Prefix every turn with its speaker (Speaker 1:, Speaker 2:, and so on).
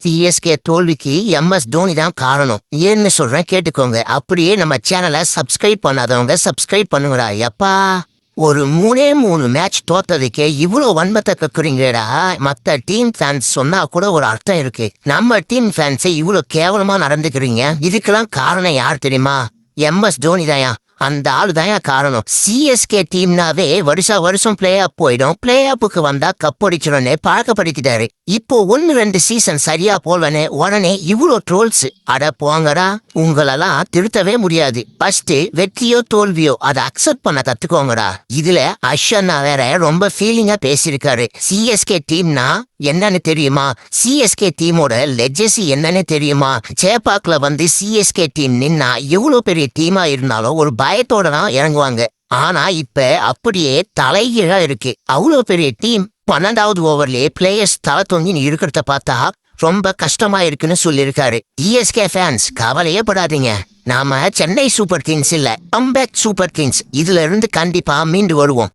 Speaker 1: CSK தோல்விக்கு MS Dhoni தான் காரணம். ஏன்னு சொல்றேன் கேட்டுக்கோங்க. அப்படியே நம்ம சேனலை சப்ஸ்கிரைப் பண்ணாதவங்க சப்ஸ்கிரைப் பண்ணுங்கடா. எப்பா ஒரு 3 மேட்ச் தோத்ததுக்கே இவ்வளோ வன்மத்தை கக்குறீங்களேடா. மற்ற டீம் ஃபேன்ஸ் சொன்னா கூட ஒரு அர்த்தம் இருக்கு. நம்ம டீம் ஃபேன்ஸை இவ்வளோ கேவலமா நடந்துக்கிறீங்க. இதுக்கெல்லாம் காரணம் யார் தெரியுமா? எம்எஸ் தோனி தாயா. அந்த ஆளு தாயா காரணம். சிஎஸ்கே டீம்னாவே வருஷம் பிளே ஆஃப் போயிடும். பிளே ஆஃபுக்கு வந்தா கப் அடிச்சிடனே பழக்கப்படுத்திட்டாரு. இப்போ 1-2 சீசன் சரியா போலனே உடனே இவ்வளோ ட்ரோல்ஸ். அட போங்கடா, உங்களெல்லாம் திருத்தவே முடியாது. ஃபர்ஸ்ட் வெற்றியோ தோல்வியோ அதை அக்செப்ட் பண்ண கத்துக்கோங்கடா. இதுல அஷன்னா வேற ரொம்ப ஃபீலிங்கா பேசியிருக்காரு. சிஎஸ்கே டீம்னா என்னன்னு தெரியுமா? சிஎஸ்கே டீமோட லெஜசி என்னன்னு தெரியுமா? சேப்பாக்ல வந்து சிஎஸ்கே டீம் நின்னா எவ்வளவு பெரிய டீமா இருந்தாலும் ஒரு பயத்தோட தான் இறங்குவாங்க. ஆனா இப்ப அப்படியே தலைகீழா இருக்கு. அவ்வளவு பெரிய டீம் 12வது ஓவர்லயே பிளேயர்ஸ் தலை தொங்கி இருக்கிறத பார்த்தா ரொம்ப கஷ்டமா இருக்குன்னு சொல்லியிருக்காரு. சிஎஸ்கே ஃபேன்ஸ் கவலையே படாதீங்க. நாம சென்னை சூப்பர் கிங்ஸ் இல்ல, கம்பேக் சூப்பர் கிங்ஸ். இதுல இருந்து கண்டிப்பா மீண்டு வருவோம்.